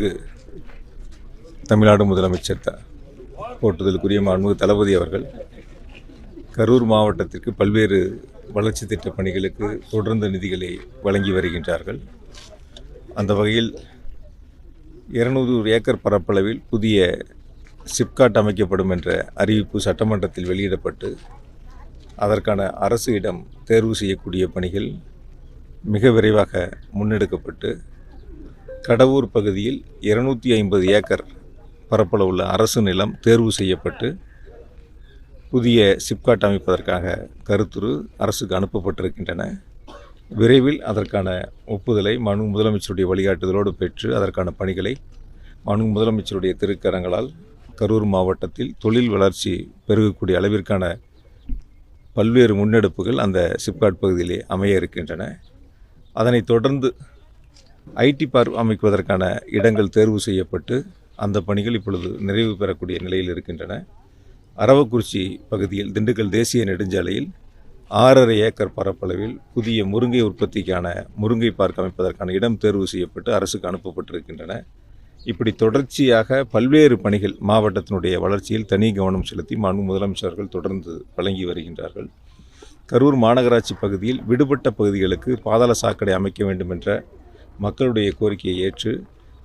மாண்புமிகு தமிழ்நாடு முதலமைச்சர் போற்றுதலுக்குரிய மாண்புமிகு தளபதி அவர்கள் கரூர் மாவட்டத்திற்கு பல்வேறு வளர்ச்சி திட்ட பணிகளுக்கு தொடர்ந்து நிதிகளை வழங்கி வருகின்றார்கள். அந்த வகையில் 200 ஏக்கர் பரப்பளவில் புதிய சிப்காட் அமைக்கப்படும் என்ற அறிவிப்பு சட்டமன்றத்தில் வெளியிடப்பட்டு அதற்கான அரசு இடம் தேர்வு செய்யக்கூடிய பணிகள் மிக விரைவாக முன்னெடுக்கப்பட்டு கடவூர் பகுதியில் 250 ஏக்கர் பரப்பளவுள்ள அரசு நிலம் தேர்வு செய்யப்பட்டு புதிய சிப்காட் அமைப்பதற்காக கருத்துரு அரசுக்கு அனுப்பப்பட்டிருக்கின்றன. விரைவில் அதற்கான ஒப்புதலை மாண்புமிகு முதலமைச்சருடைய வழிகாட்டுதலோடு பெற்று அதற்கான பணிகளை மாண்புமிகு முதலமைச்சருடைய திருக்கரங்களால் கரூர் மாவட்டத்தில் தொழில் வளர்ச்சி பெருகக்கூடிய அளவிற்கான பல்வேறு முன்னெடுப்புகள் அந்த சிப்காட் பகுதியிலே அமைய இருக்கின்றன. அதனைத் தொடர்ந்து ஐடி பார்க் அமைப்பதற்கான இடங்கள் தேர்வு செய்யப்பட்டு அந்த பணிகள் இப்பொழுது நிறைவு பெறக்கூடிய நிலையில் இருக்கின்றன. அரவக்குறிச்சி பகுதியில் திண்டுக்கல் தேசிய நெடுஞ்சாலையில் 6.5 ஏக்கர் பரப்பளவில் புதிய முருங்கை உற்பத்திக்கான முருங்கை பார்க் அமைப்பதற்கான இடம் தேர்வு செய்யப்பட்டு அரசுக்கு அனுப்பப்பட்டிருக்கின்றன. இப்படி தொடர்ச்சியாக பல்வேறு பணிகள் மாவட்டத்தினுடைய வளர்ச்சியில் தனி கவனம் செலுத்தி மாண்புமிகு முதலமைச்சர்கள் தொடர்ந்து வழங்கி வருகின்றார்கள். கரூர் மாநகராட்சி பகுதியில் விடுபட்ட பகுதிகளுக்கு பாதாள சாக்கடை அமைக்க வேண்டும் என்ற மக்களுடைய கோரிக்கையை ஏற்று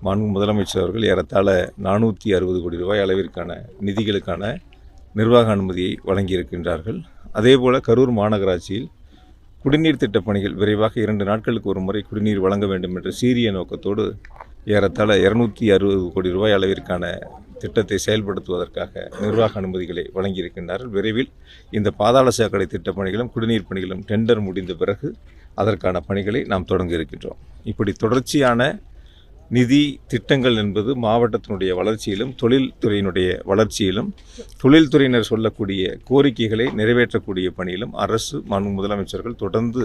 மாண்புமிகு முதலமைச்சர் அவர்கள் ஏறத்தாழ 460 கோடி ரூபாய் அளவிற்கான நிதிகளுக்கான நிர்வாக அனுமதியை வழங்கியிருக்கின்றார்கள். அதேபோல் கரூர் மாநகராட்சியில் குடிநீர் திட்டப் பணிகள் விரைவாக 2 நாட்களுக்கு ஒரு முறை குடிநீர் வழங்க வேண்டும் என்ற சீரிய நோக்கத்தோடு ஏறத்தாழ 260 கோடி ரூபாய் அளவிற்கான திட்டத்தை செயல்படுத்துவதற்காக நிர்வாக அனுமதிகளை வழங்கியிருக்கின்றார்கள். விரைவில் இந்த பாதாள சாக்கடை திட்டப் பணிகளும் குடிநீர் பணிகளும் டெண்டர் முடிந்த பிறகு அதற்கான பணிகளை நாம் தொடங்க இருக்கின்றோம். இப்படி தொடர்ச்சியான நிதி திட்டங்கள் என்பது மாவட்டத்தினுடைய வளர்ச்சியிலும் தொழில்துறையினுடைய வளர்ச்சியிலும் தொழில்துறையினர் சொல்லக்கூடிய கோரிக்கைகளை நிறைவேற்றக்கூடிய பணியிலும் அரசு மாண்புமிகு முதலமைச்சர்கள் தொடர்ந்து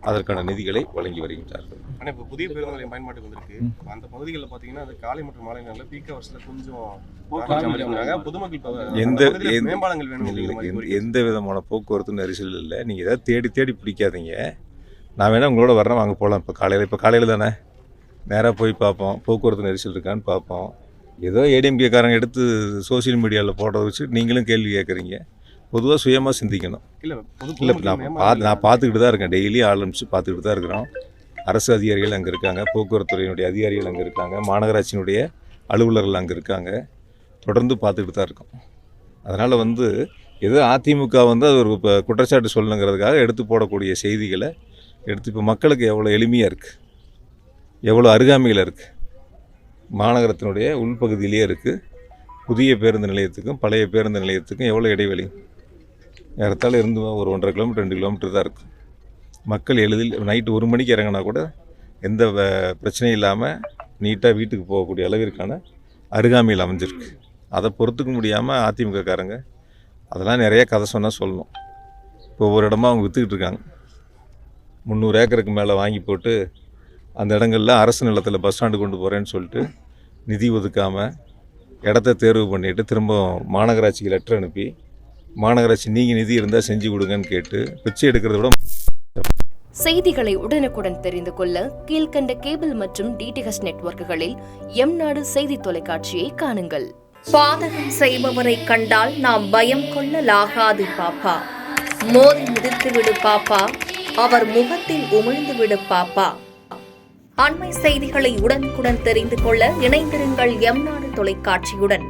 அதற்கான நிதிகளை வழங்கி வருகின்றார்கள். ஆனால் இப்போ புதிய பேருந்துகளின் பயன்பாட்டுக்கு வந்திருக்கு. அந்த பகுதிகளில் பார்த்தீங்கன்னா அது காலை மற்றும் மாலை நேரங்களில் பீக் ஹவர்ஸில் கொஞ்சம் பொதுமக்கள் மேம்பாலங்கள் வேணும். எந்த விதமான போக்குவரத்து நெரிசல் இல்லை. நீங்கள் ஏதாவது தேடி பிடிக்காதீங்க. நான் வேணால் உங்களோட வரேன், வாங்க போகலாம். இப்போ காலையில் தானே நேராக போய் பார்ப்போம், போக்குவரத்து நெரிசல் இருக்கான்னு பார்ப்போம். ஏதோ ஏடிஎம்கேக்காரங்க எடுத்து சோசியல் மீடியாவில் போடுறத வச்சு நீங்களும் கேள்வி கேட்குறீங்க. பொதுவாக சுயமாக சிந்திக்கணும். இல்லை நான் பார்த்துக்கிட்டு தான் இருக்கேன். டெய்லி ஆரம்பித்து பார்த்துக்கிட்டு தான் இருக்கிறோம். அரசு அதிகாரிகள் அங்கே இருக்காங்க, போக்குவரத்துறையினுடைய அதிகாரிகள் அங்கே இருக்காங்க, மாநகராட்சியினுடைய அலுவலர்கள் அங்கே இருக்காங்க. தொடர்ந்து பார்த்துக்கிட்டு தான் இருக்கோம். அதனால் ஏதோ அதிமுக அது ஒரு குற்றச்சாட்டு சொல்லணுங்கிறதுக்காக எடுத்து போடக்கூடிய செய்திகளை எடுத்து இப்போ மக்களுக்கு எவ்வளோ எளிமையாக இருக்குது, எவ்வளோ அருகாமையில் இருக்குது, மாநகரத்தினுடைய உள்பகுதியிலே இருக்குது. புதிய பேருந்து நிலையத்துக்கும் பழைய பேருந்து நிலையத்துக்கும் எவ்வளோ இடைவெளி, ஏறத்தாழ இருந்து ஒரு 1.5 கிலோமீட்டர் 2 கிலோமீட்டர் தான் இருக்குது. மக்கள் எளிதில் நைட்டு 1 மணிக்கு இறங்கினா கூட எந்த பிரச்சனையும் இல்லாமல் நீட்டாக வீட்டுக்கு போகக்கூடிய அளவிற்கான அருகாமையில் அமைஞ்சிருக்கு. அதை பொறுத்துக்க முடியாமல் அதிமுகக்காரங்க அதெல்லாம் நிறைய கதை சொன்னால் சொல்லணும். இப்போ ஒவ்வொரு இடமா அவங்க விற்றுக்கிட்டு இருக்காங்க. 300 ஏக்கருக்கு மேலே வாங்கி போட்டு அந்த இடங்களில் அரசு நிலத்தில் பஸ் ஸ்டாண்டு கொண்டு போகிறேன்னு சொல்லிட்டு நிதி ஒதுக்காமல் இடத்த தேர்வு பண்ணிவிட்டு திரும்ப மாநகராட்சிக்கு லெட்டர் அனுப்பி மாநகராட்சி நீங்கள் நிதி இருந்தால் செஞ்சு கொடுங்கன்னு கேட்டு பிச்சை எடுக்கிறத விட. செய்திகளை உடனுக்குடன் தெரிந்து கொள்ள கீழ்கண்ட கேபிள் மற்றும் டிடிஹெச் நெட்வொர்க்குகளில் எம்நாடு செய்தி தொலைக்காட்சியை காணுங்கள். பாதகம் செய்பவரை கண்டால் நாம் பயம் கொள்ளலாகாது பாப்பா. மோதி மிதித்து விடு பாப்பா, அவர் முகத்தில் உமிழ்ந்து விடு பாப்பா. அண்மை செய்திகளை உடனுக்குடன் தெரிந்து கொள்ள இணைந்திருங்கள் எம்நாடு தொலைக்காட்சியுடன்.